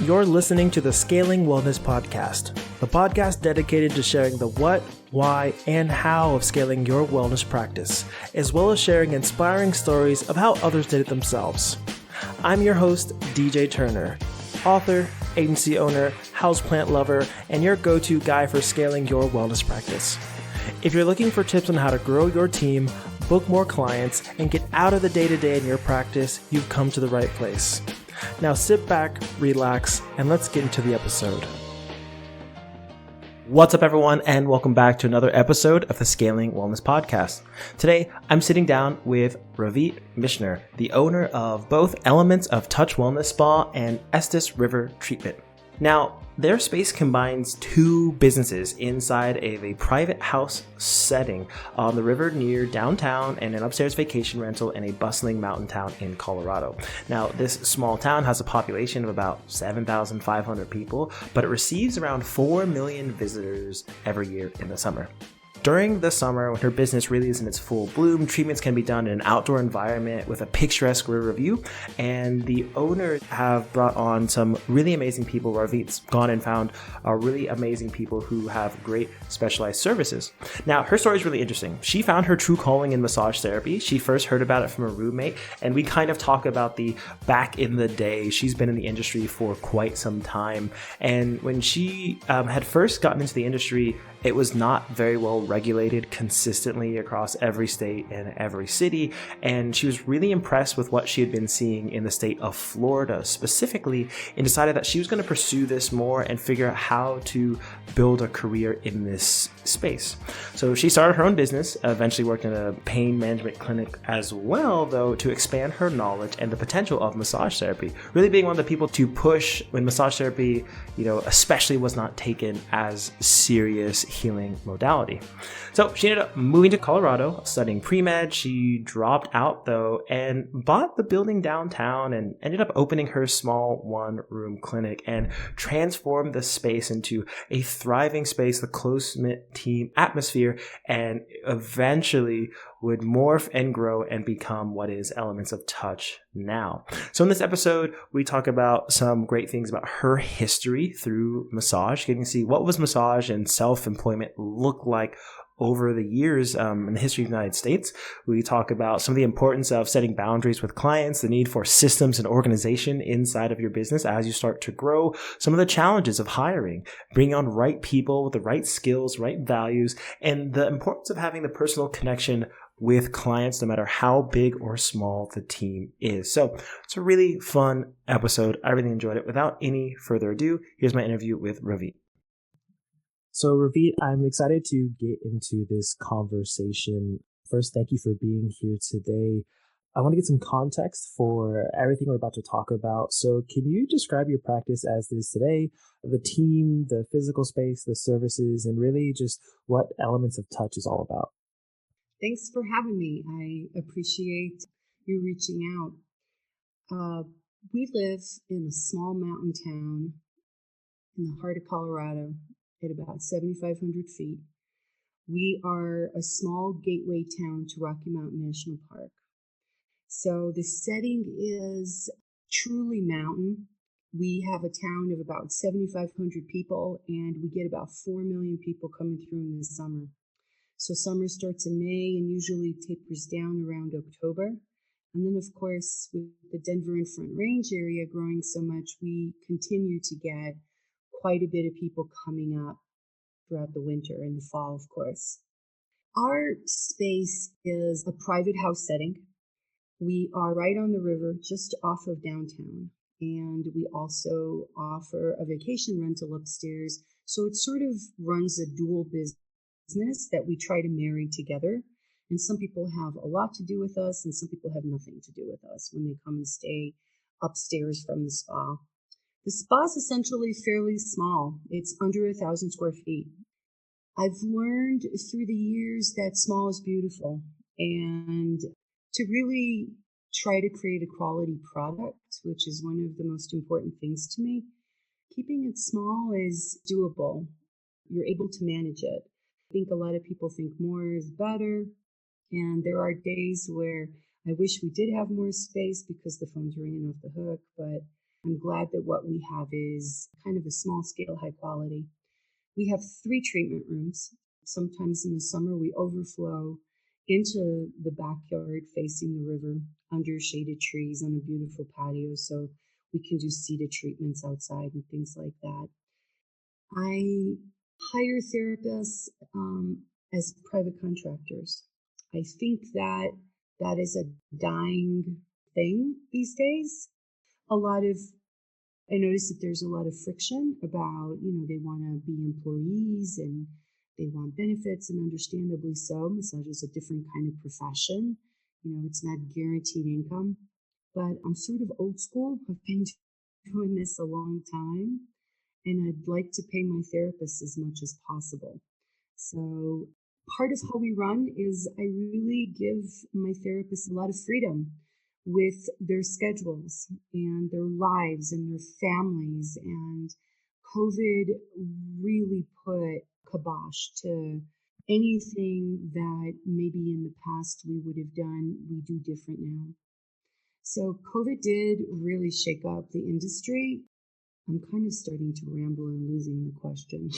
You're listening to the Scaling Wellness Podcast, the podcast dedicated to sharing the what, why, and how of scaling your wellness practice, as well as sharing inspiring stories of how others did it themselves. I'm your host, DJ Turner, author, agency owner, houseplant lover, and your go-to guy for scaling your wellness practice. If you're looking for tips on how to grow your team, book more clients, and get out of the day-to-day in your practice, you've come to the right place. Now sit back, relax, and let's get into the episode. What's up, everyone, and welcome back to another episode of the Scaling Wellness Podcast. Today, I'm sitting down with Ravit Michener, the owner of both Elements of Touch Wellness Spa and Estes River Treatment. Now, their space combines two businesses inside of a private house setting on the river near downtown and an upstairs vacation rental in a bustling mountain town in Colorado. Now, this small town has a population of about 7,500 people, but it receives around 4 million visitors every year in the summer. During the summer, when her business really is in its full bloom, treatments can be done in an outdoor environment with a picturesque river view, and the owners have brought on some really amazing people. Ravit's gone and found really amazing people who have great specialized services. Now, her story is really interesting. She found her true calling in massage therapy. She first heard about it from a roommate, and we kind of talk about the back in the day. She's been in the industry for quite some time, and when she had first gotten into the industry, it was not very well regulated consistently across every state and every city, and she was really impressed with what she had been seeing in the state of Florida specifically, and decided that she was going to pursue this more and figure out how to build a career in this space. So she started her own business, eventually worked in a pain management clinic as well, though, to expand her knowledge and the potential of massage therapy, really being one of the people to push when massage therapy, especially was not taken as serious healing modality. So she ended up moving to Colorado, studying premed. She dropped out though and bought the building downtown and ended up opening her small one-room clinic and transformed the space into a thriving space, the close-knit team atmosphere, and eventually would morph and grow and become what is Elements of Touch now. So in this episode, we talk about some great things about her history through massage, getting to see what was massage and self-employment look like over the years in the history of the United States. We talk about some of the importance of setting boundaries with clients, the need for systems and organization inside of your business as you start to grow, some of the challenges of hiring, bringing on right people with the right skills, right values, and the importance of having the personal connection with clients, no matter how big or small the team is. So it's a really fun episode. I really enjoyed it. Without any further ado, here's my interview with Ravit. So Ravit, I'm excited to get into this conversation. First, thank you for being here today. I want to get some context for everything we're about to talk about. So can you describe your practice as it is today, the team, the physical space, the services, and really just what Elements of Touch is all about? Thanks for having me. I appreciate you reaching out. We live in a small mountain town in the heart of Colorado at about 7,500 feet. We are a small gateway town to Rocky Mountain National Park. So the setting is truly mountain. We have a town of about 7,500 people, and we get about 4 million people coming through in the summer. So summer starts in May and usually tapers down around October. And then, of course, with the Denver and Front Range area growing so much, we continue to get quite a bit of people coming up throughout the winter and the fall, of course. Our space is a private house setting. We are right on the river, just off of downtown. And we also offer a vacation rental upstairs. So it sort of runs a dual business that we try to marry together. And some people have a lot to do with us, and some people have nothing to do with us when they come and stay upstairs from the spa. The spa is essentially fairly small. It's under 1,000 square feet. I've learned through the years that small is beautiful, and to really try to create a quality product, which is one of the most important things to me, keeping it small is doable. You're able to manage it. I think a lot of people think more is better, and there are days where I wish we did have more space because the phone's ringing off the hook, but I'm glad that what we have is kind of a small scale, high quality. We have 3 treatment rooms. Sometimes in the summer, we overflow into the backyard facing the river under shaded trees on a beautiful patio. So we can do seated treatments outside and things like that. I hire therapists as private contractors. I think that that is a dying thing these days. A lot of I notice that there's a lot of friction about, they want to be employees and they want benefits, and understandably so. Massage is a different kind of profession. It's not guaranteed income. But I'm sort of old school. I've been doing this a long time, and I'd like to pay my therapist as much as possible. So part of how we run is I really give my therapists a lot of freedom with their schedules and their lives and their families. And COVID really put kibosh to anything that maybe in the past we would have done, we do different now. So COVID did really shake up the industry. I'm kind of starting to ramble and losing the question.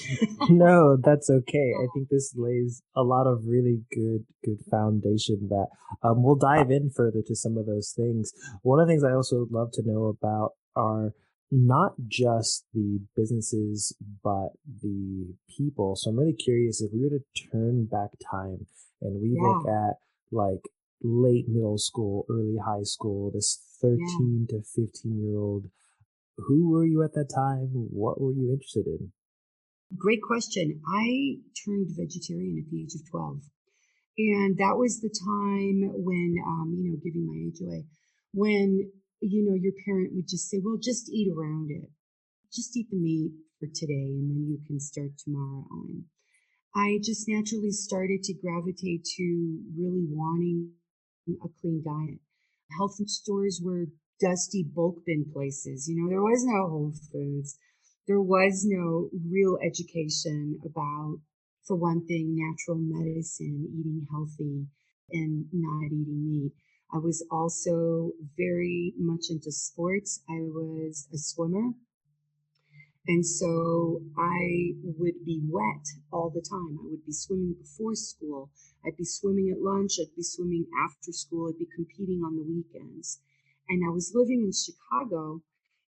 No, that's okay. I think this lays a lot of really good foundation that we'll dive in further to some of those things. One of the things I also would love to know about are not just the businesses, but the people. So I'm really curious if we were to turn back time and we look at like late middle school, early high school, this 13 to 15-year-old. Who were you at that time? What were you interested in? Great question. I turned vegetarian at the age of 12. And that was the time when, giving my age away, when, your parent would just say, well, just eat around it. Just eat the meat for today, and then you can start tomorrow. And I just naturally started to gravitate to really wanting a clean diet. Health food stores were dusty bulk bin places. There was no Whole Foods. There was no real education about, for one thing, natural medicine, eating healthy and not eating meat. I was also very much into sports. I was a swimmer. And so I would be wet all the time. I would be swimming before school. I'd be swimming at lunch. I'd be swimming after school. I'd be competing on the weekends. And I was living in Chicago.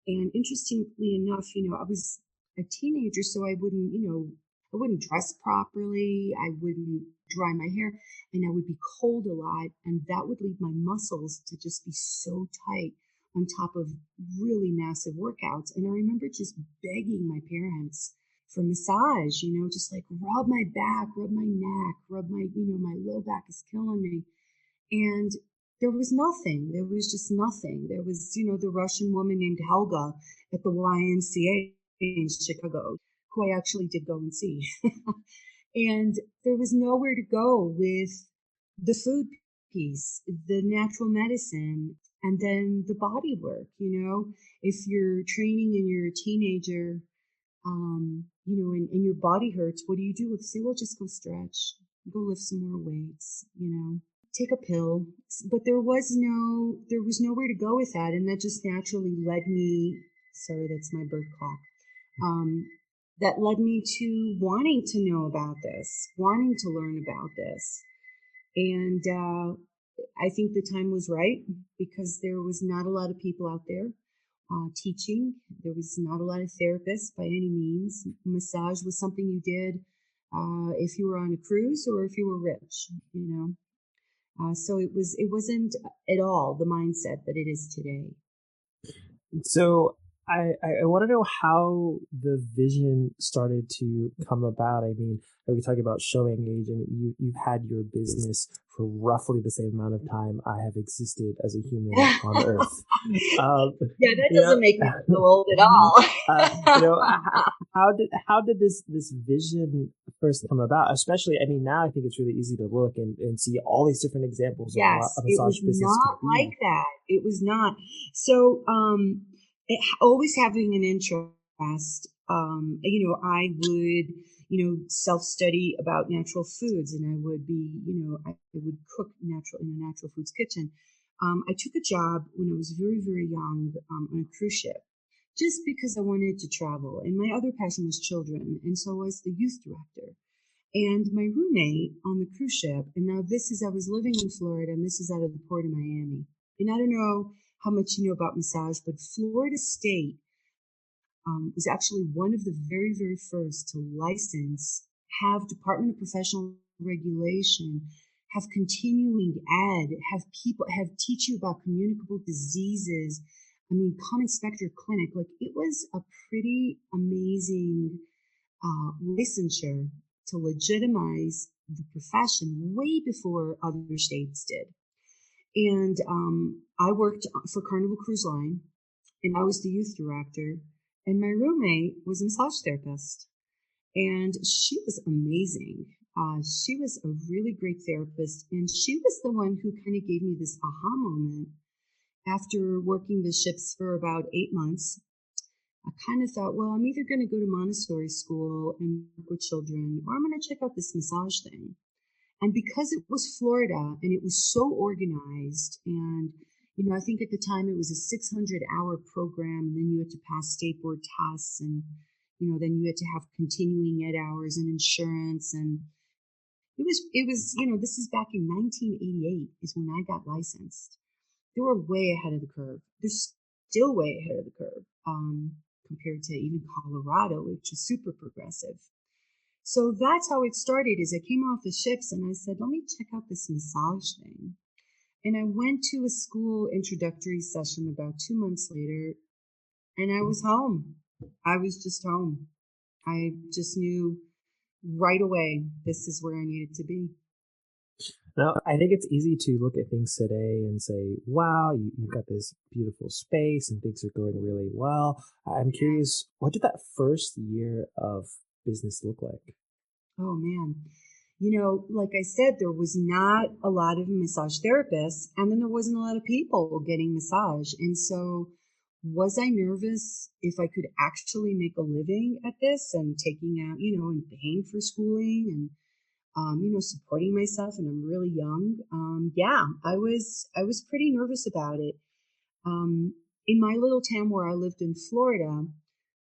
And interestingly enough, I was a teenager, so I wouldn't dress properly. I wouldn't dry my hair, and I would be cold a lot. And that would leave my muscles to just be so tight on top of really massive workouts. And I remember just begging my parents for massage, just like rub my back, rub my neck, rub my low back is killing me. And there was nothing. There was just nothing. There was, the Russian woman named Helga at the YMCA in Chicago, who I actually did go and see. And there was nowhere to go with the food piece, the natural medicine, and then the body work. If you're training and you're a teenager, and your body hurts, what do you do? Say, well, just go stretch, go lift some more weights, take a pill. But there was nowhere to go with that. And that just naturally led me, sorry, that's my bird clock. That led me to wanting to know about this, wanting to learn about this. And I think the time was right because there was not a lot of people out there teaching. There was not a lot of therapists by any means. Massage was something you did if you were on a cruise or if you were rich, so it wasn't at all the mindset that it is today. So I want to know how the vision started to come about. I mean, are we talking about showing age? I mean, you've had your business for roughly the same amount of time I have existed as a human on Earth. That doesn't make me feel old at all. How did this vision first come about? Especially, I mean, now I think it's really easy to look and see all these different examples of what a massage business not could be. like that. It was not. So, always having an interest, I would, self-study about natural foods, and I would be, I would cook natural in a natural foods kitchen. I took a job when I was very, very young on a cruise ship. just because I wanted to travel. And my other passion was children. And so I was the youth director. And my roommate on the cruise ship, and now I was living in Florida, and this is out of the port of Miami. And I don't know how much you know about massage, but Florida State was actually one of the very, very first to license, have Department of Professional Regulation, have continuing ed, have teach you about communicable diseases. I mean, come inspect your clinic. Like, it was a pretty amazing licensure to legitimize the profession way before other states did. And I worked for Carnival Cruise Line, and I was the youth director. And my roommate was a massage therapist, and she was amazing. She was a really great therapist, and she was the one who kind of gave me this aha moment after working the ships for about 8 months. I kind of thought, well, I'm either going to go to Montessori school and work with children, or I'm going to check out this massage thing. And because it was Florida and it was so organized, and I think at the time it was a 600-hour program, and then you had to pass state board tests, and then you had to have continuing ed hours and insurance, and it was this is back in 1988 is when I got licensed. They were way ahead of the curve. They're still way ahead of the curve compared to even Colorado, which is super progressive. So that's how it started. Is I came off the ships and I said, let me check out this massage thing. And I went to a school introductory session about 2 months later, and I was home. I was just home. I just knew right away this is where I needed to be. Now, I think it's easy to look at things today and say, wow, you've got this beautiful space and things are going really well. I'm curious, what did that first year of business look like? Oh, man. Like I said, there was not a lot of massage therapists, and then there wasn't a lot of people getting massage. And so, was I nervous if I could actually make a living at this and taking out, and paying for schooling and, supporting myself? And I'm really young. Yeah, I was pretty nervous about it. Um, in my little town where I lived in Florida,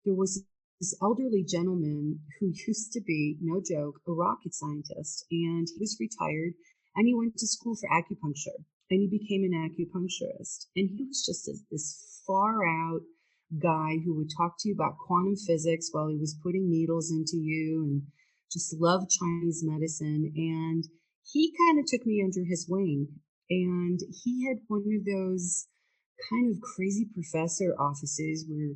there was this elderly gentleman who used to be, no joke, a rocket scientist. And he was retired, and he went to school for acupuncture, and he became an acupuncturist. And he was just this far out guy who would talk to you about quantum physics while he was putting needles into you, and just loved Chinese medicine. And he kind of took me under his wing. And he had one of those kind of crazy professor offices where,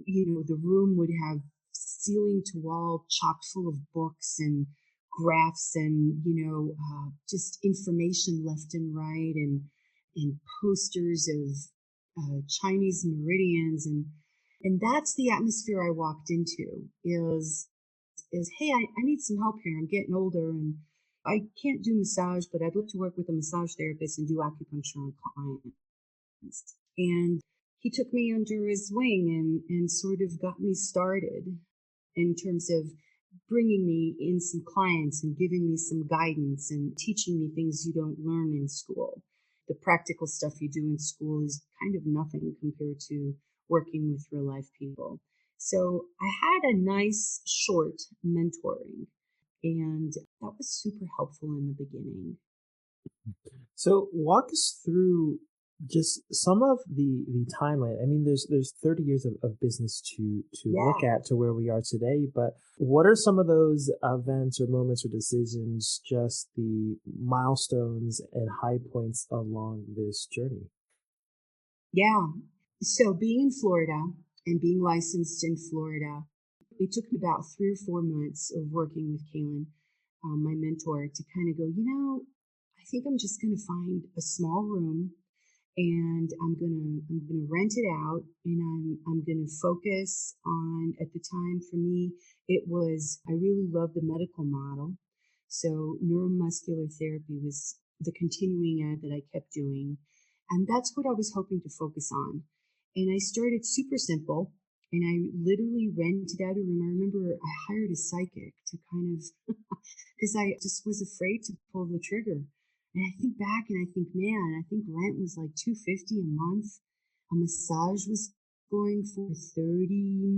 the room would have ceiling to wall chock full of books and graphs and, just information left and right, and posters of Chinese meridians. And that's the atmosphere I walked into is, hey, I need some help here. I'm getting older and I can't do massage, but I'd love to work with a massage therapist and do acupuncture on clients. And he took me under his wing and sort of got me started in terms of bringing me in some clients and giving me some guidance and teaching me things you don't learn in school. The practical stuff you do in school is kind of nothing compared to working with real life people. So I had a nice short mentoring, and that was super helpful in the beginning. So walk us through just some of the timeline. I mean, there's 30 years of business to look at to where we are today, but what are some of those events or moments or decisions, just the milestones and high points along this journey? Yeah. So being in Florida and being licensed in Florida, it took me about 3 or 4 months of working with Kaylin, my mentor, to kind of go, I think I'm just going to find a small room, and I'm gonna rent it out, and I'm gonna focus on. At the time, for me, it was, I really loved the medical model, so neuromuscular therapy was the continuing ed that I kept doing, and that's what I was hoping to focus on. And I started super simple, and I literally rented out a room. I remember I hired a psychic to kind of because I just was afraid to pull the trigger. And I think back and I think, man, I think rent was like $250 a month. A massage was going for 30,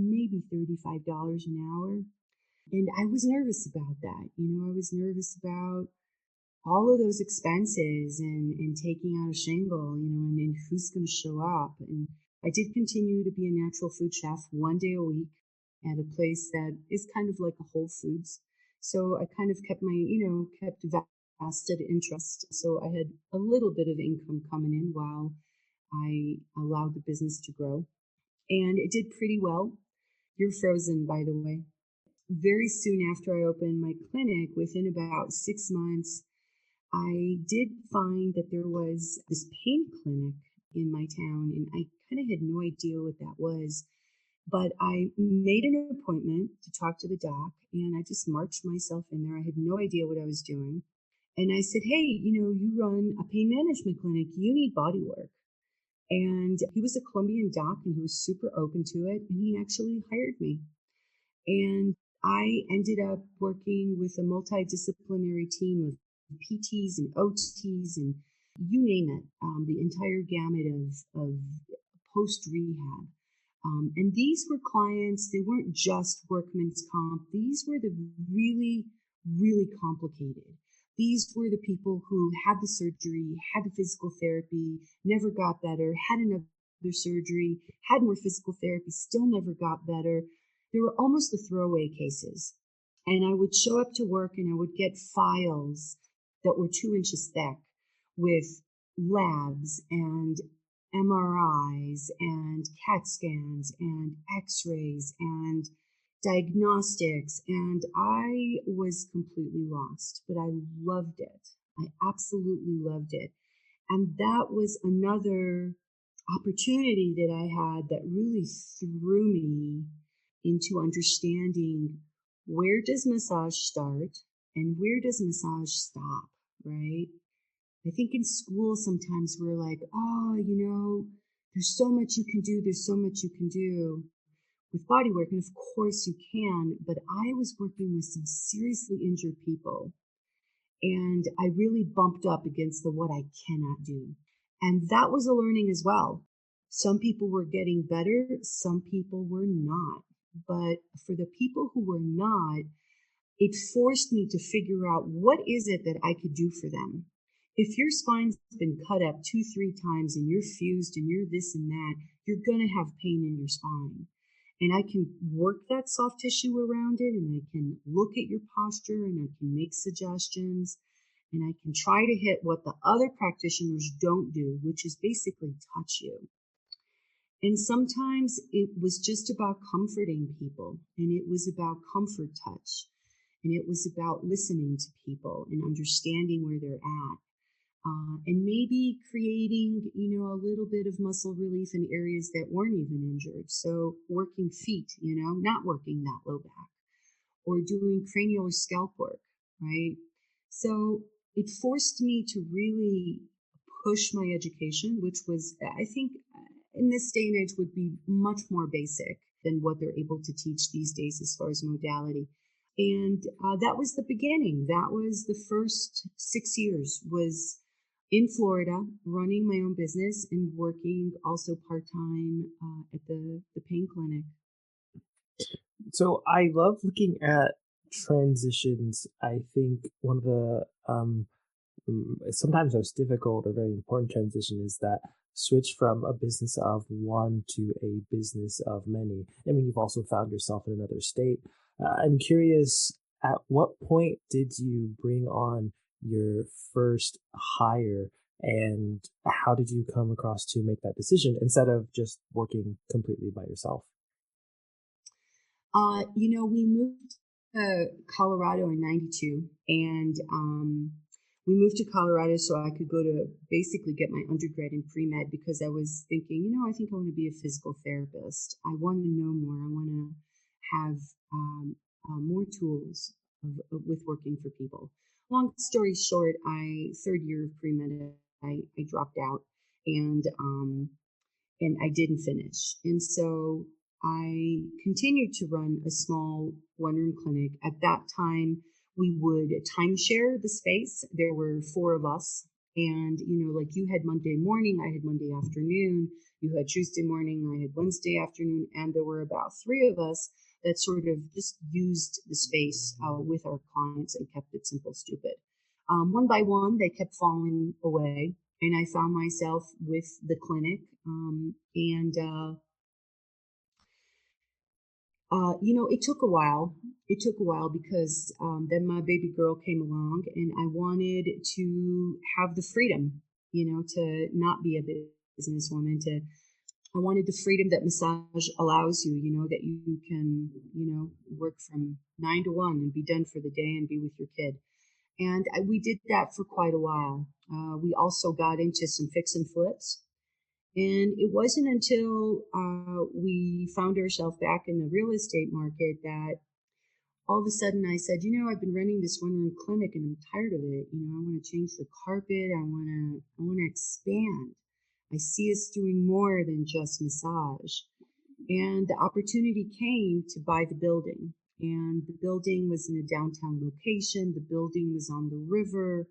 maybe $35 an hour. And I was nervous about that. I was nervous about all of those expenses and taking out a shingle, and who's going to show up. And I did continue to be a natural food chef one day a week at a place that is kind of like a Whole Foods. So I kind of kept kept vested interest. So I had a little bit of income coming in while I allowed the business to grow. And it did pretty well. You're frozen, by the way. Very soon after I opened my clinic, within about 6 months, I did find that there was this pain clinic in my town, and I kind of had no idea what that was. But I made an appointment to talk to the doc, and I just marched myself in there. I had no idea what I was doing. And I said, hey, you run a pain management clinic. You need body work. And he was a Colombian doc, and he was super open to it, and he actually hired me. And I ended up working with a multidisciplinary team of PTs and OTs and you name it, the entire gamut of post rehab. And these were clients, they weren't just workman's comp. These were the really, really complicated. These were the people who had the surgery, had the physical therapy, never got better, had another surgery, had more physical therapy, still never got better. They were almost the throwaway cases. And I would show up to work and I would get files that were 2 inches thick with labs and MRIs and CAT scans and x-rays and diagnostics. And I was completely lost, but I loved it. I absolutely loved it. And that was another opportunity that I had that really threw me into understanding, where does massage start and where does massage stop, right? I think in school sometimes we're like, oh, there's so much you can do, there's so much you can do with body work. And of course you can, but I was working with some seriously injured people. And I really bumped up against the what I cannot do. And that was a learning as well. Some people were getting better, some people were not. But for the people who were not, it forced me to figure out, what is it that I could do for them? If your spine's been cut up 2-3 times and you're fused and you're this and that, you're going to have pain in your spine. And I can work that soft tissue around it, and I can look at your posture, and I can make suggestions, and I can try to hit what the other practitioners don't do, which is basically touch you. And sometimes it was just about comforting people, and it was about comfort touch, and it was about listening to people and understanding where they're at. And maybe creating, a little bit of muscle relief in areas that weren't even injured. So working feet, not working that low back, or doing cranial or scalp work, right? So it forced me to really push my education, which was, I think, in this day and age would be much more basic than what they're able to teach these days as far as modality. And that was the beginning. That was the first 6 years, was in Florida, running my own business and working also part-time at the pain clinic. So I love looking at transitions. I think one of the sometimes most difficult or very important transition is that switch from a business of one to a business of many. I mean, you've also found yourself in another state. I'm curious, at what point did you bring on your first hire, and how did you come across to make that decision instead of just working completely by yourself? We moved to Colorado in 92, and we moved to Colorado so I could go to basically get my undergrad in premed, because I was thinking, I think I want to be a physical therapist. I want to know more. I want to have more tools with working for people. Long story short, third year of premed, I dropped out, and I didn't finish. And so I continued to run a small one-room clinic. At that time, we would timeshare the space. There were 4 of us, And, like you had Monday morning, I had Monday afternoon, you had Tuesday morning, I had Wednesday afternoon, and there were about three of us that sort of just used the space with our clients and kept it simple, stupid. One by one, they kept falling away, and I found myself with the clinic. It took a while. It took a while because then my baby girl came along, and I wanted to have the freedom, to not be a businesswoman. I wanted the freedom that massage allows you, that you can, work from 9 to 1 and be done for the day and be with your kid. And we did that for quite a while. We also got into some fix and flips. And it wasn't until we found ourselves back in the real estate market that all of a sudden I said, I've been running this one-room clinic and I'm tired of it. I want to change the carpet. I want to expand. I see us doing more than just massage. And the opportunity came to buy the building. And the building was in a downtown location. The building was on the river.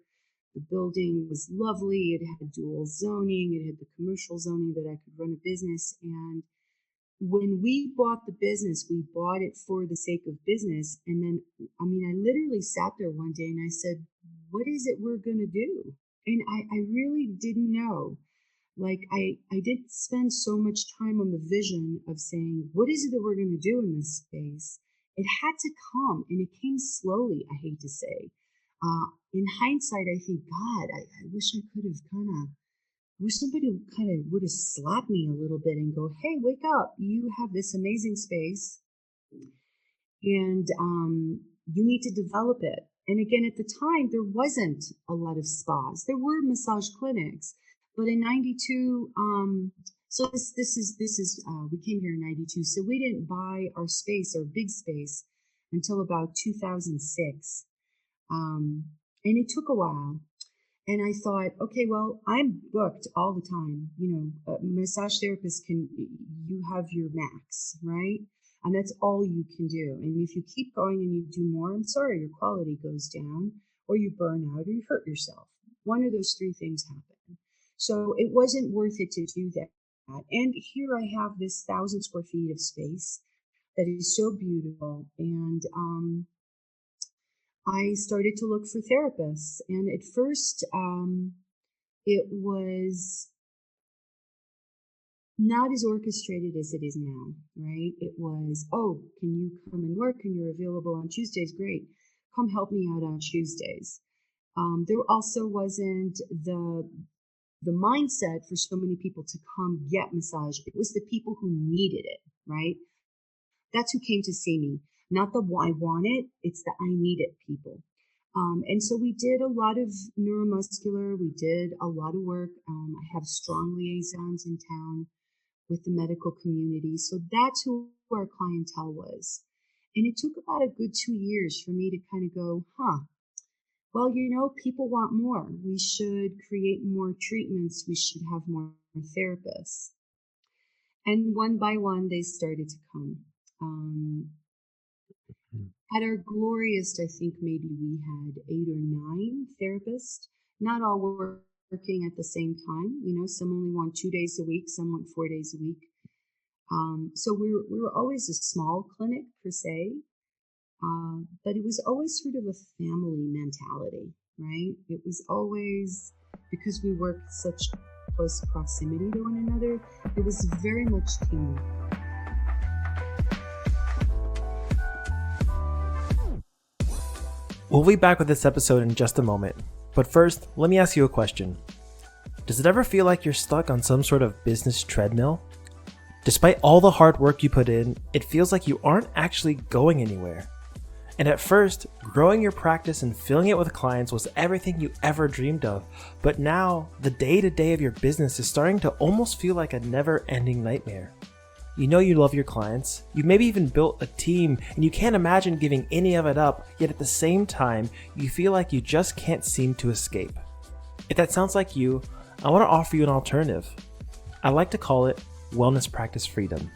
The building was lovely. It had dual zoning. It had the commercial zoning that I could run a business. And when we bought the business, we bought it for the sake of business. And then, I literally sat there one day and I said, what is it we're going to do? And I really didn't know. Like, I did spend so much time on the vision of saying, what is it that we're going to do in this space? It had to come, and it came slowly, I hate to say. In hindsight, I think, God, I wish I could have wish somebody would have slapped me a little bit and go, hey, wake up. You have this amazing space, and you need to develop it. And again, at the time, there wasn't a lot of spas. There were massage clinics. But in 92, so this is we came here in 92, so we didn't buy our space, our big space, until about 2006. And it took a while. And I thought, okay, well, I'm booked all the time. Massage therapists you have your max, right? And that's all you can do. And if you keep going and you do more, I'm sorry, your quality goes down, or you burn out, or you hurt yourself. One of those three things happen. So it wasn't worth it to do that. And here I have this 1,000 square feet of space that is so beautiful. And I started to look for therapists. And at first, it was not as orchestrated as it is now, right? It was, oh, can you come and work? And you're available on Tuesdays? Great. Come help me out on Tuesdays. There also wasn't the mindset for so many people to come get massage. It was the people who needed it, right? That's who came to see me. Not the I want it, it's the I need it people. And so we did a lot of neuromuscular. We did a lot of work. I have strong liaisons in town with the medical community. So that's who our clientele was. And it took about a good 2 years for me to kind of go, well, people want more. We should create more treatments. We should have more therapists. And one by one, they started to come. At our glorious, I think maybe we had 8 or 9 therapists. Not all were working at the same time. Some only want 2 days a week. Some want 4 days a week. So we were always a small clinic per se. But it was always sort of a family mentality, right? It was always, because we worked such close proximity to one another, it was very much teamwork. We'll be back with this episode in just a moment. But first, let me ask you a question. Does it ever feel like you're stuck on some sort of business treadmill? Despite all the hard work you put in, it feels like you aren't actually going anywhere. And at first, growing your practice and filling it with clients was everything you ever dreamed of. But now, the day-to-day of your business is starting to almost feel like a never-ending nightmare. You know you love your clients, you maybe even built a team, and you can't imagine giving any of it up, yet at the same time, you feel like you just can't seem to escape. If that sounds like you, I want to offer you an alternative. I like to call it Wellness Practice Freedom.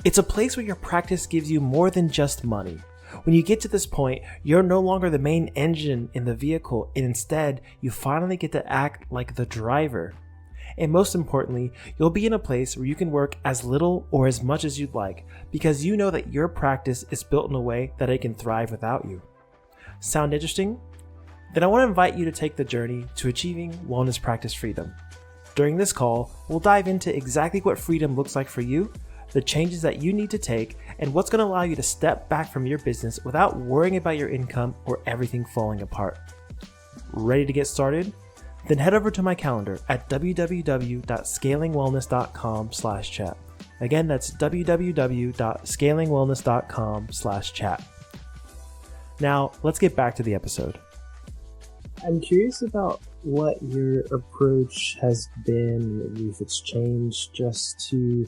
It's a place where your practice gives you more than just money. When you get to this point, you're no longer the main engine in the vehicle, and instead, you finally get to act like the driver. And most importantly, you'll be in a place where you can work as little or as much as you'd like, because you know that your practice is built in a way that it can thrive without you. Sound interesting? Then I want to invite you to take the journey to achieving wellness practice freedom. During this call, we'll dive into exactly what freedom looks like for you, the changes that you need to take, and what's going to allow you to step back from your business without worrying about your income or everything falling apart. Ready to get started? Then head over to my calendar at www.scalingwellness.com/chat. Again, that's www.scalingwellness.com/chat. Now, let's get back to the episode. I'm curious about what your approach has been, if it's changed just to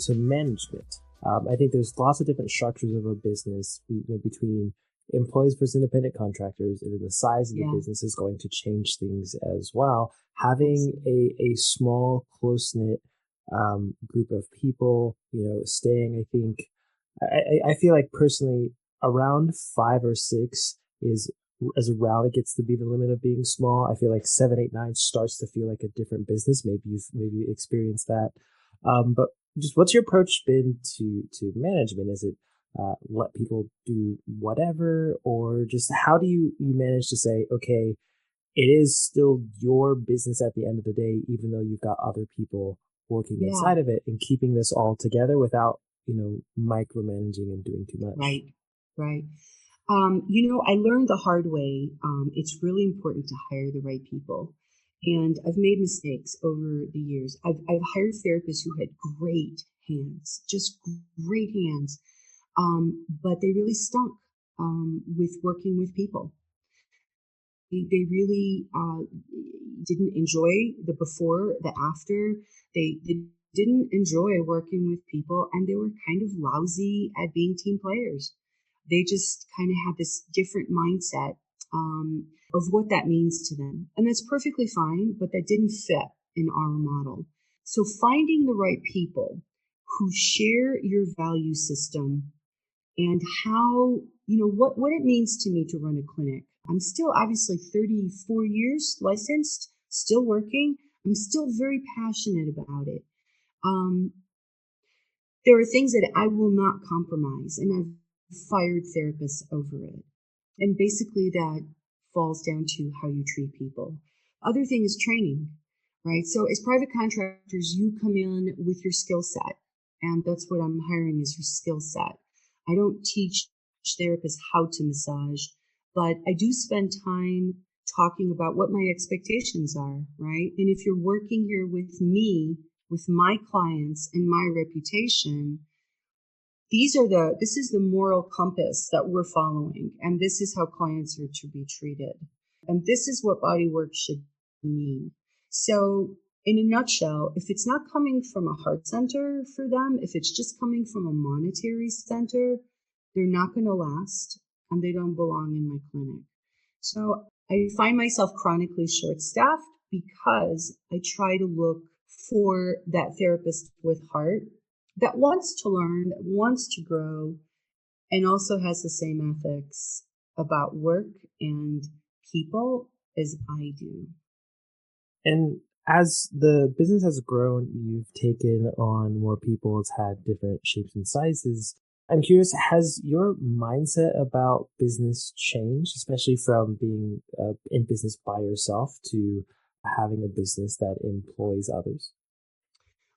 management. I think there's lots of different structures of a business, between employees versus independent contractors, and then the size of the business is going to change things as well. Having a small, close-knit group of people, staying, I think, I feel like personally around 5 or 6 is as around it gets to be the limit of being small. I feel like 7, 8, 9 starts to feel like a different business. Maybe you've experienced that. But just what's your approach been to management? Is it let people do whatever, or just how do you manage to say, okay, it is still your business at the end of the day, even though you've got other people working inside of it, and keeping this all together without, micromanaging and doing too much? Right. I learned the hard way. It's really important to hire the right people. And I've made mistakes over the years. I've hired therapists who had great hands, just great hands. But they really stunk with working with people. They really didn't enjoy the before, the after. They didn't enjoy working with people, and they were kind of lousy at being team players. They just kind of had this different mindset of what that means to them. And that's perfectly fine, but that didn't fit in our model. So finding the right people who share your value system and how, what it means to me to run a clinic. I'm still obviously 34 years licensed, still working. I'm still very passionate about it. There are things that I will not compromise, and I've fired therapists over it. And basically that falls down to how you treat people. Other thing is training, right? So as private contractors, you come in with your skill set, and that's what I'm hiring is your skill set. I don't teach therapists how to massage, but I do spend time talking about what my expectations are, right? And if you're working here with me, with my clients and my reputation, this is the moral compass that we're following, and this is how clients are to be treated. And this is what bodywork should mean. So in a nutshell, if it's not coming from a heart center for them, if it's just coming from a monetary center, they're not going to last, and they don't belong in my clinic. So I find myself chronically short-staffed because I try to look for that therapist with heart that wants to learn, that wants to grow, and also has the same ethics about work and people as I do. And as the business has grown, you've taken on more people. It's had different shapes and sizes. I'm curious, has your mindset about business changed, especially from being in business by yourself to having a business that employs others?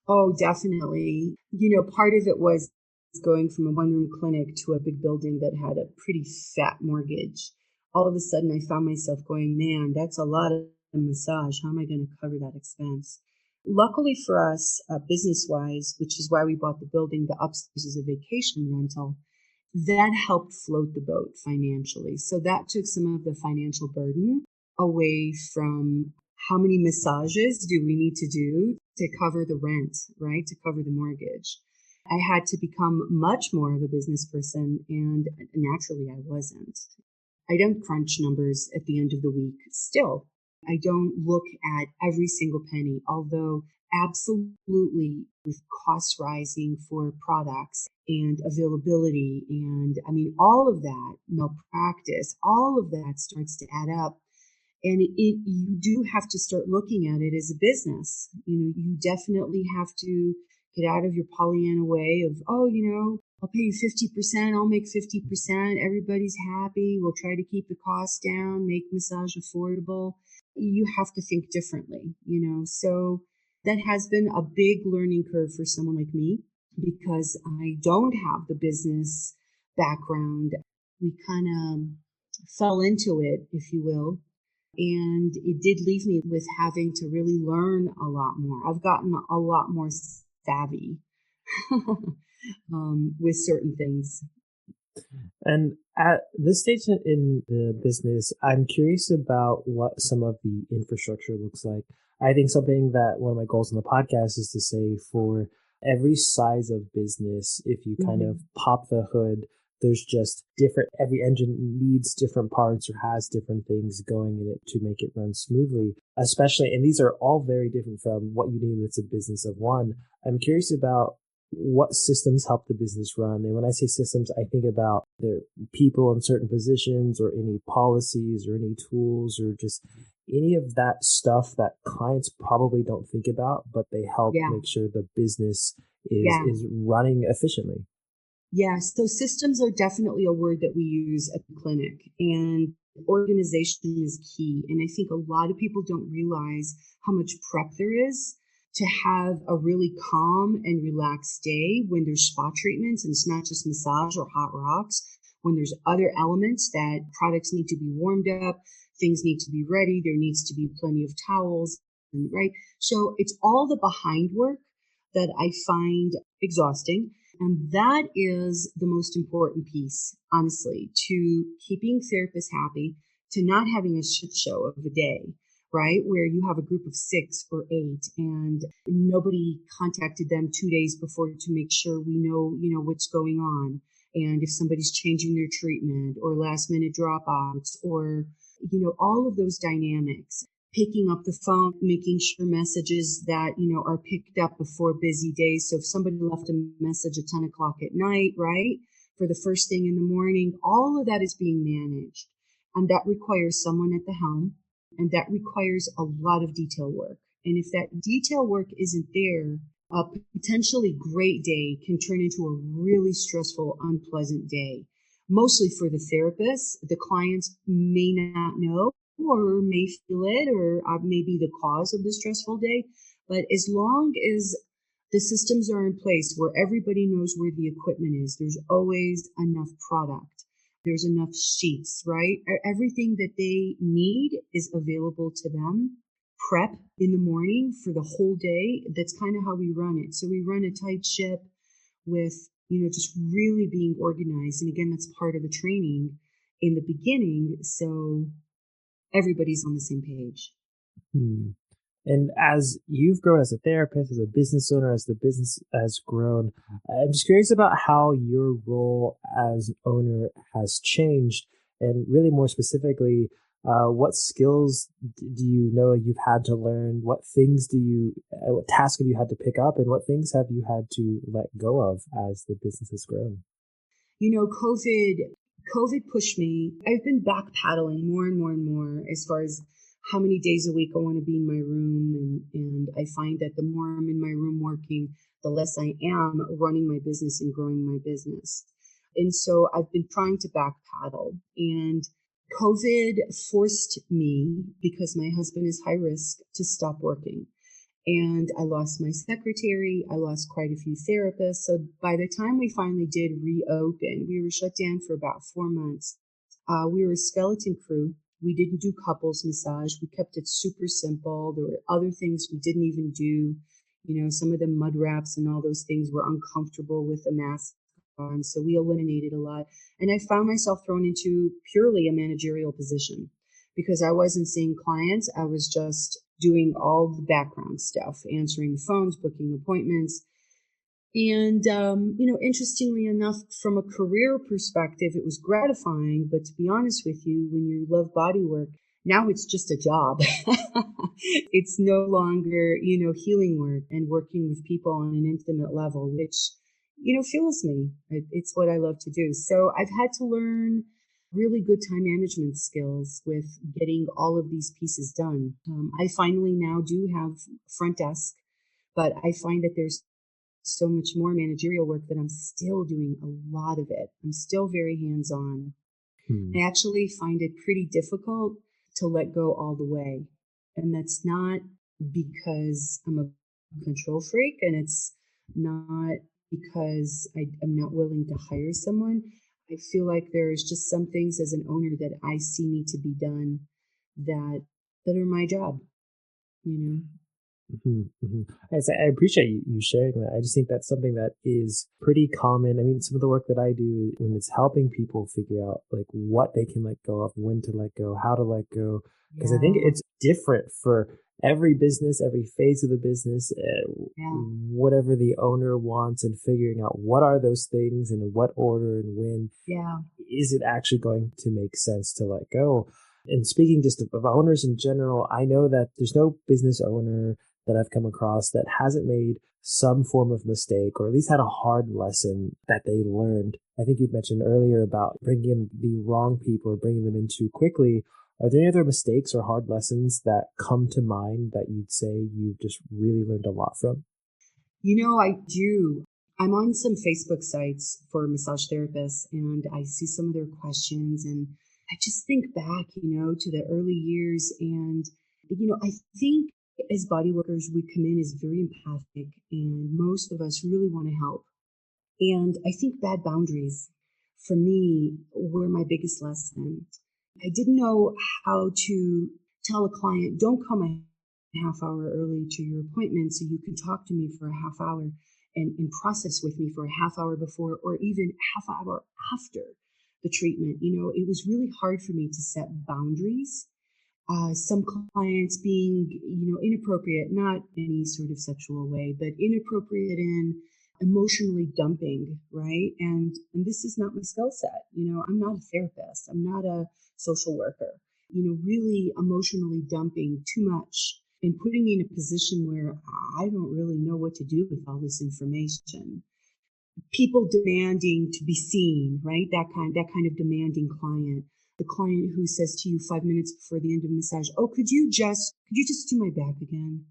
Oh, definitely. Part of it was going from a one-room clinic to a big building that had a pretty fat mortgage. All of a sudden, I found myself going, man, that's a lot of massage. How am I going to cover that expense? Luckily for us, business-wise, which is why we bought the building, the upstairs is a vacation rental, that helped float the boat financially. So that took some of the financial burden away from how many massages do we need to do to cover the rent, right? To cover the mortgage. I had to become much more of a business person, and naturally I wasn't. I don't crunch numbers at the end of the week still. I don't look at every single penny, although Absolutely, with costs rising for products and availability, and I mean, all of that, malpractice, all of that starts to add up. And you do have to start looking at it as a business. You definitely have to get out of your Pollyanna way of, oh, I'll pay you 50%, I'll make 50%, everybody's happy, we'll try to keep the cost down, make massage affordable. You have to think differently. So that has been a big learning curve for someone like me because I don't have the business background. We kind of fell into it, if you will, and it did leave me with having to really learn a lot more. I've gotten a lot more savvy with certain things. And at this stage in the business, I'm curious about what some of the infrastructure looks like. I think something that one of my goals on the podcast is to say for every size of business, if you kind of pop the hood, there's just every engine needs different parts or has different things going in it to make it run smoothly, especially, and these are all very different from what you name it's a business of one. I'm curious about what systems help the business run. And when I say systems, I think about the people in certain positions or any policies or any tools or just any of that stuff that clients probably don't think about, but they help make sure the business is running efficiently. Yes, so systems are definitely a word that we use at the clinic, and organization is key. And I think a lot of people don't realize how much prep there is to have a really calm and relaxed day when there's spa treatments, and it's not just massage or hot rocks, when there's other elements that products need to be warmed up, things need to be ready, there needs to be plenty of towels, right? So it's all the behind work that I find exhausting. And that is the most important piece, honestly, to keeping therapists happy, to not having a shit show of a day, right? Where you have a group of 6 or 8 and nobody contacted them 2 days before to make sure we know, what's going on. And if somebody's changing their treatment or last minute dropouts or, all of those dynamics. Picking up the phone, making sure messages that, are picked up before busy days. So if somebody left a message at 10 o'clock at night, right, for the first thing in the morning, all of that is being managed. And that requires someone at the helm, and that requires a lot of detail work. And if that detail work isn't there, a potentially great day can turn into a really stressful, unpleasant day. Mostly for the therapist. The clients may not know or may feel it or may be the cause of the stressful day. But as long as the systems are in place where everybody knows where the equipment is, there's always enough product. There's enough sheets, right? Everything that they need is available to them. Prep in the morning for the whole day. That's kind of how we run it. So we run a tight ship with, just really being organized. And again, that's part of the training in the beginning. So everybody's on the same page. And as you've grown as a therapist, as a business owner, as the business has grown, I'm just curious about how your role as owner has changed. And really more specifically, what skills do you know you've had to learn? What tasks have you had to pick up? And what things have you had to let go of as the business has grown? COVID pushed me. I've been back paddling more and more and more as far as how many days a week I want to be in my room. And I find that the more I'm in my room working, the less I am running my business and growing my business. And so I've been trying to back paddle. And COVID forced me, because my husband is high risk, to stop working. And I lost my secretary. I lost quite a few therapists. So by the time we finally did reopen, we were shut down for about 4 months. We were a skeleton crew. We didn't do couples massage. We kept it super simple. There were other things we didn't even do. Some of the mud wraps and all those things were uncomfortable with the mask on. So we eliminated a lot. And I found myself thrown into purely a managerial position because I wasn't seeing clients. I was just doing all the background stuff, answering the phones, booking appointments. And, interestingly enough, from a career perspective, it was gratifying. But to be honest with you, when you love body work, now it's just a job. It's no longer, healing work and working with people on an intimate level, which, fuels me. It's what I love to do. So I've had to learn really good time management skills with getting all of these pieces done. I finally now do have front desk, but I find that there's so much more managerial work that I'm still doing a lot of it. I'm still very hands on. Hmm. I actually find it pretty difficult to let go all the way. And that's not because I'm a control freak, and it's not because I'm not willing to hire someone. I feel like there's just some things as an owner that I see need to be done that are my job, you know? I appreciate you sharing that. I just think that's something that is pretty common. I mean, some of the work that I do when it's helping people figure out like what they can let go of, when to let go, how to let go, because I think Yeah, it's different for every business, every phase of the business, yeah, whatever the owner wants, and figuring out what are those things and in what order and when yeah. is it actually going to make sense to let go. And speaking just of owners in general, I know that there's no business owner that I've come across that hasn't made some form of mistake or at least had a hard lesson that they learned. I think you'd mentioned earlier about bringing in the wrong people or bringing them in too quickly. Are there any other mistakes or hard lessons that come to mind that you'd say you've just really learned a lot from? I do. I'm on some Facebook sites for massage therapists, and I see some of their questions, and I just think back, to the early years. And, I think as body workers, we come in as very empathic, and most of us really want to help. And I think bad boundaries for me were my biggest lesson. I didn't know how to tell a client, don't come a half hour early to your appointment so you can talk to me for a half hour and process with me for a half hour before or even half hour after the treatment. It was really hard for me to set boundaries. Some clients being, inappropriate, not any sort of sexual way, but inappropriate in emotionally dumping, right? And this is not my skill set. I'm not a therapist. I'm not a social worker. Really emotionally dumping too much and putting me in a position where I don't really know what to do with all this information. People demanding to be seen, right? That kind of demanding client. The client who says to you 5 minutes before the end of the massage, "Oh, could you just do my back again?"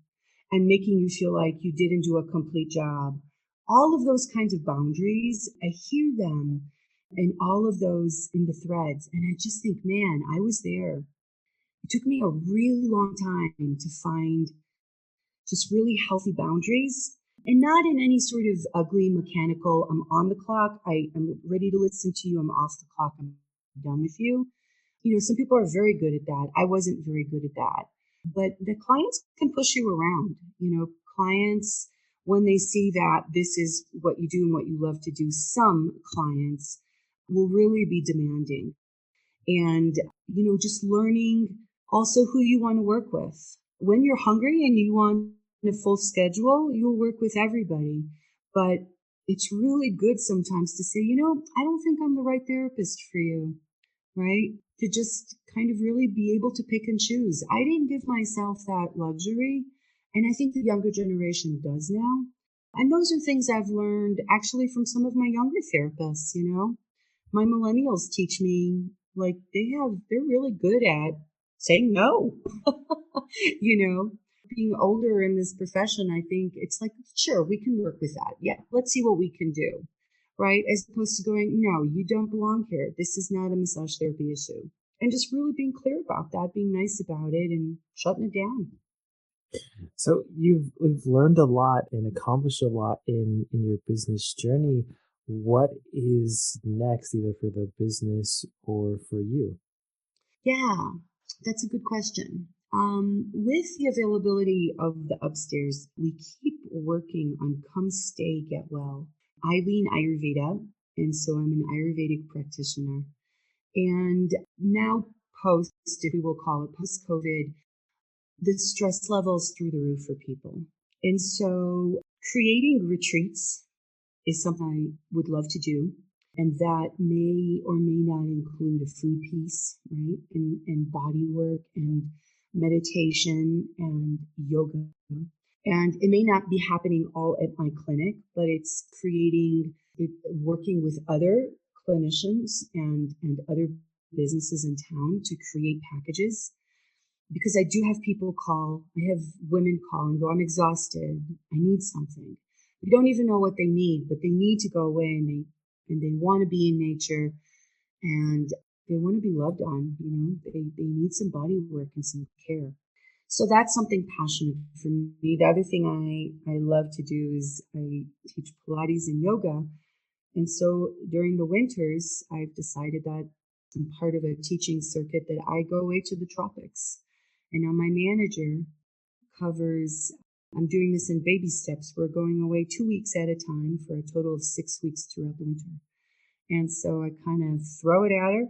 And making you feel like you didn't do a complete job. All of those kinds of boundaries, I hear them and all of those in the threads. And I just think, man, I was there. It took me a really long time to find just really healthy boundaries and not in any sort of ugly mechanical, I'm on the clock, I am ready to listen to you, I'm off the clock, I'm done with you. Some people are very good at that. I wasn't very good at that. But the clients can push you around. Clients, when they see that this is what you do and what you love to do, some clients will really be demanding. And, just learning also who you want to work with. When you're hungry and you want a full schedule, you'll work with everybody. But it's really good sometimes to say, I don't think I'm the right therapist for you, right? To just kind of really be able to pick and choose. I didn't give myself that luxury. And I think the younger generation does now. And those are things I've learned actually from some of my younger therapists. My millennials teach me like they're really good at saying no. you know, Being older in this profession, I think it's like, sure, we can work with that. Yeah, let's see what we can do. Right? As opposed to going, no, you don't belong here. This is not a massage therapy issue. And just really being clear about that, being nice about it and shutting it down. So you've learned a lot and accomplished a lot in your business journey. What is next, either for the business or for you? Yeah, that's a good question. With the availability of the upstairs, we keep working on come stay, get well. I lean Ayurveda, and so I'm an Ayurvedic practitioner. And now, if we will call it post COVID, the stress levels through the roof for people. And so, creating retreats. is something I would love to do. And that may or may not include a food piece, right? And body work and meditation and yoga. And it may not be happening all at my clinic, but it's creating it, working with other clinicians and other businesses in town to create packages. Because I do have people call, I have women call and go, I'm exhausted, I need something. They don't even know what they need, but they need to go away and they want to be in nature and they want to be loved on, they need some body work and some care. So that's something passionate for me. The other thing I love to do is I teach Pilates and yoga. And so during the winters, I've decided that I'm part of a teaching circuit that I go away to the tropics. And now my manager covers, I'm doing this in baby steps. We're going away 2 weeks at a time for a total of 6 weeks throughout the winter. And so I kind of throw it at her.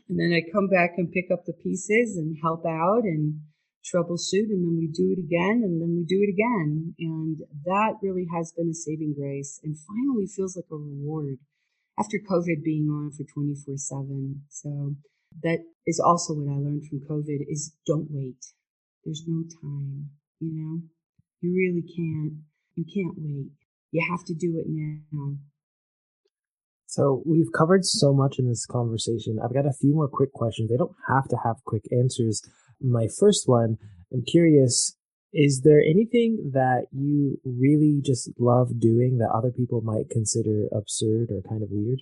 And then I come back and pick up the pieces and help out and troubleshoot. And then we do it again. And then we do it again. And that really has been a saving grace and finally feels like a reward after COVID being on for 24/7. So that is also what I learned from COVID is don't wait. There's no time, you really you can't wait. You have to do it now. So we've covered so much in this conversation. I've got a few more quick questions. They don't have to have quick answers. My first one, I'm curious, is there anything that you really just love doing that other people might consider absurd or kind of weird?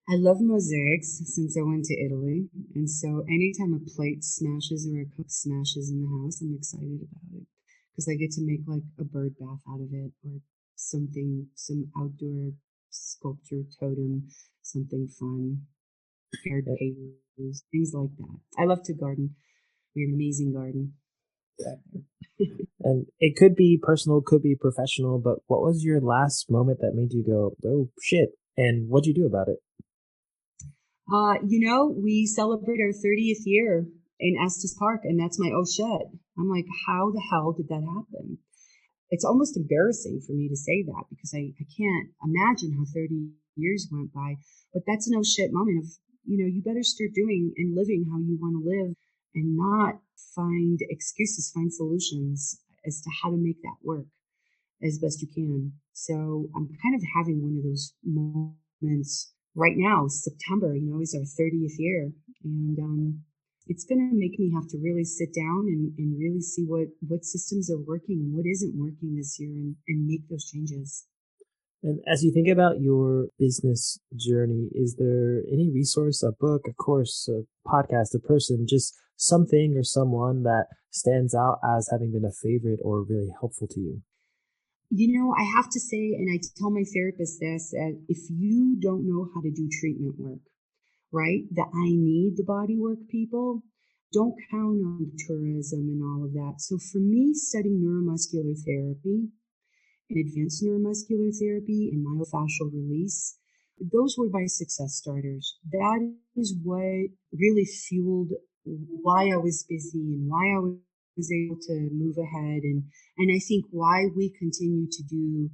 I love mosaics since I went to Italy. And so anytime a plate smashes or a cup smashes in the house, I'm excited about it because I get to make like a bird bath out of it or some outdoor sculpture totem, something fun, paired papers, things like that. I love to garden. We have an amazing garden. And it could be personal, could be professional, but what was your last moment that made you go, oh shit, and what'd you do about it? We celebrate our 30th year in Estes Park, and that's my oh shit. I'm like, how the hell did that happen? It's almost embarrassing for me to say that because I can't imagine how 30 years went by. But that's an oh shit moment of, you better start doing and living how you want to live and not find excuses, find solutions as to how to make that work as best you can. So I'm kind of having one of those moments right now. September, is our 30th year. And it's going to make me have to really sit down and really see what systems are working and what isn't working this year and make those changes. And as you think about your business journey, is there any resource, a book, a course, a podcast, a person, just something or someone that stands out as having been a favorite or really helpful to you? I have to say, and I tell my therapist this, that if you don't know how to do treatment work, right, the I need the body work people, don't count on tourism and all of that. So for me, studying neuromuscular therapy and advanced neuromuscular therapy and myofascial release, those were my success starters. That is what really fueled why I was busy and why I was able to move ahead. And I think why we continue to do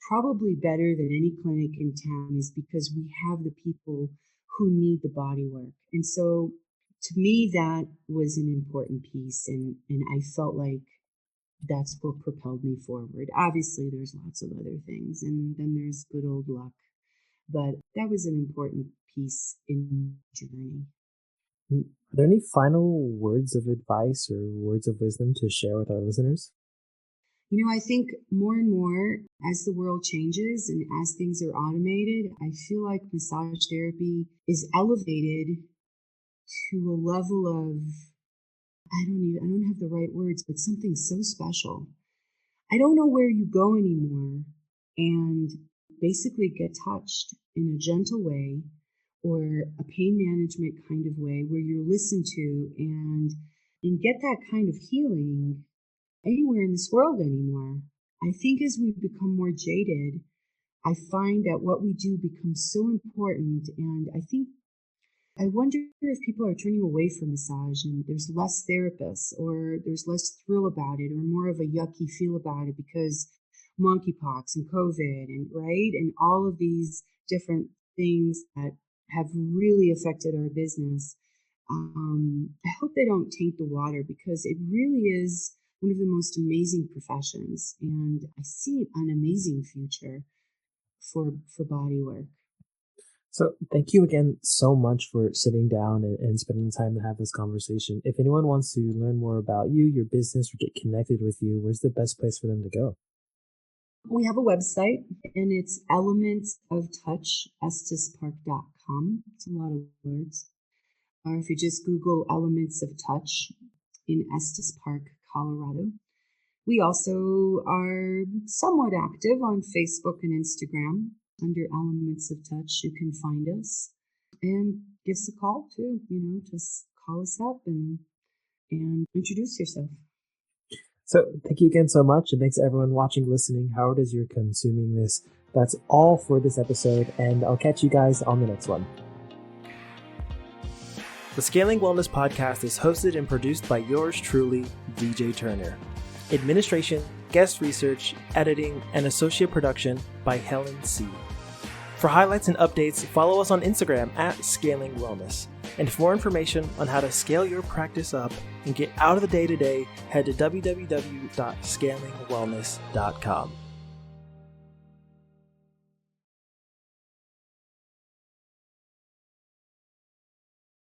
probably better than any clinic in town is because we have the people who need the body work. And so to me, that was an important piece. And I felt like that's what propelled me forward. Obviously, there's lots of other things, and then there's good old luck. But that was an important piece in the journey. Are there any final words of advice or words of wisdom to share with our listeners? I think more and more as the world changes and as things are automated, I feel like massage therapy is elevated to a level of, I don't have the right words, but something so special. I don't know where you go anymore and basically get touched in a gentle way or a pain management kind of way where you're listened to and get that kind of healing anywhere in this world anymore. I think as we become more jaded, I find that what we do becomes so important. And I wonder if people are turning away from massage and there's less therapists or there's less thrill about it or more of a yucky feel about it because monkeypox and COVID and right, and all of these different things that have really affected our business. I hope they don't taint the water, because it really is one of the most amazing professions, and I see an amazing future for bodywork. So thank you again so much for sitting down and spending time to have this conversation. If anyone wants to learn more about you, your business, or get connected with you, where's the best place for them to go? We have a website, and it's elementsoftouch.estespark.com. It's a lot of words. Or if you just Google Elements of Touch in Estes Park, Colorado. We also are somewhat active on Facebook and Instagram. Under Elements of Touch, you can find us, and give us a call too. Just call us up and introduce yourself. So thank you again so much, and thanks to everyone watching, listening, however it is you're consuming this. That's all for this episode, and I'll catch you guys on the next one. The Scaling Wellness Podcast is hosted and produced by yours truly, VJ Turner. Administration, guest research, editing, and associate production by Helen C. For highlights and updates, follow us on Instagram at Scaling Wellness. And for more information on how to scale your practice up and get out of the day-to-day, head to www.scalingwellness.com.